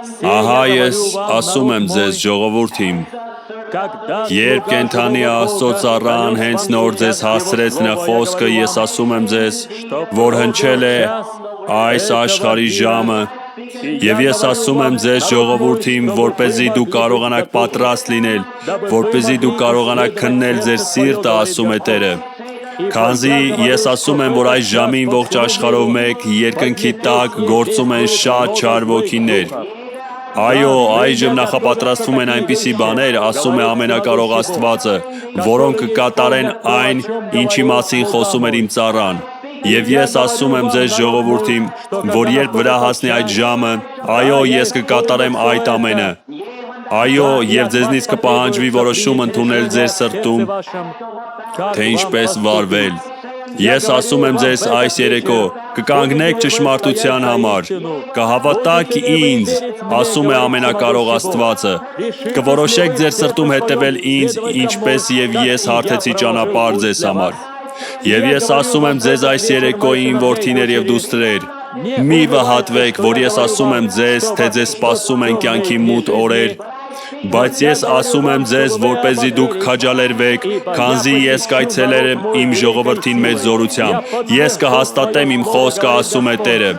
Ահա ես ասում եմ ձեզ ժողովուրդ իմ, երբ կենդանի Աստծո ծառան հենց նոր ձեզ հասցրեց նրա խոսքը, ես ասում եմ ձեզ, որ հնչել է այս աշխարհի ժամը, եւ ես ասում եմ ձեզ ժողովուրդ իմ, որպեսզի դուք կարողանաք պատրաստ լինել, որպեսզի դուք կարողանաք քննել ձեր սիրտը, ասում է Տերը։ Քանզի ես ասում եմ, որ այս ժամին ողջ աշխարհով մեկ երկնքի տակ գործում են շատ չար ոգիներ։ Այո, այժմ նախապատրաստվում են այնպիսի բաներ, ասում է ամենակարող Աստվածը, որոնք կկատարեն այն, ինչի մասին խոսում էր իմ ծառան։ Եվ ես ասում եմ ձեզ ժողովուրդ իմ, որ երբ վրա հասնի այդ ժամը, այո, ես կկատարեմ այդ ամենը։ Այո, եւ ձեզնից կպահանջվի որոշում ընդունել ձեր սրտում, թե ինչպես վարվել։ Ես ասում եմ ձեզ այս երեկո, կկանգնեք ճշմարտության համար, կհավատաք ինձ, ասում է ամենակարող Աստվածը, կորոշեք ձեր սրտում հետևել ինձ, ինչպես եւ ես հարթեցի ճանապարհ ձեզ համար։ Եվ ես ասում եմ ձեզ այս երեկո իմ որդիներ եւ դուստրեր, մի վհատվեք, որ ես ասում եմ ձեզ, թե ձեզ սպասում են կյանքի մութ օրեր, բայց ես ասում եմ ձեզ, որպեսզի դուք քաջալերվեք, քանզի ես կայցելել եմ իմ ժողովրդին մեծ զորությամբ, ես կհաստատեմ իմ խոսքը, ասում է Տերը։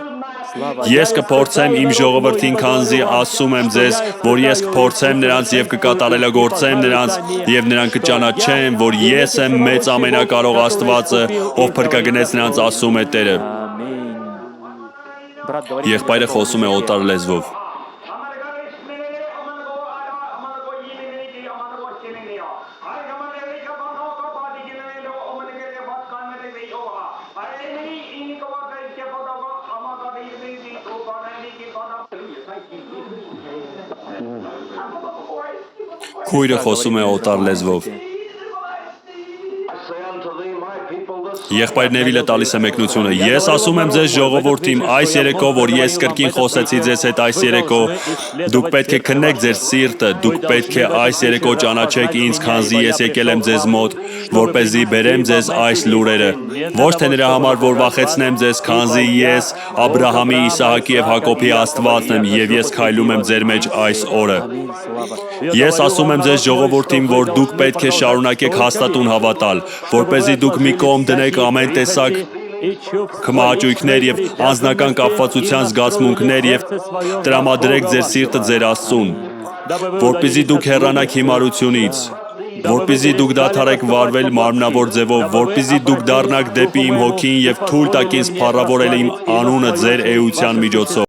Ես կփորձեմ իմ ժողովրդին, քանզի ասում եմ ձեզ, որ ես կփորձեմ նրանց եւ կկատարելագործեմ նրանց եւ նրանք կճանաչեն, որ ես եմ մեծ ամենակարող Աստվածը, ով փրկագնեց նրանց, ասում է Տերը։ Եղբայրը խոսում է օտար լեզվով։ Քույրը խոսում է օտար լեզվով։ Եղբայր Նևիլը տալիս է մեկնությունը։ Ես ասում եմ ձեզ ժողովուրդ իմ, այս երեկո, որ ես կրկին խոսեցի ձեզ հետ այս երեկո, դուք պետք է քննեք ձեր սիրտը, դուք պետք է այս երեկո ճանաչեք ինձ, քանզի ես եկել եմ ձեզ մոտ, որպեսզի բերեմ ձեզ այս լուրերը։ Ոչ թե նրա համար, որ վախեցնեմ ձեզ, քանզի ես Աբրահամի, Իսահակի եւ Հակոբի Աստվածն եմ, եւ ես քայլում եմ ձեր մեջ այս օրը։ Ես ասում եմ ձեզ ժողովուրդ իմ, որ դուք պետք է շարունակեք հաստատուն հավատալ, որպեսզի դուք մի կողմ դնեք ամեն տեսակ քմահաճույքներ եւ անձնական կապվածության զգացմունքներ եւ տրամադրեք ձեր սիրտը ձեր Աստծուն, որպեսզի դուք հեռանաք հիմարությունից, որպեսզի դուք դադարեք վարվել մարմնավոր ձևով, որպեսզի դուք դառնաք դեպի իմ հոգին եւ թույլ տաք ինձ փառավորել իմ անունը ձեր էության միջոցով։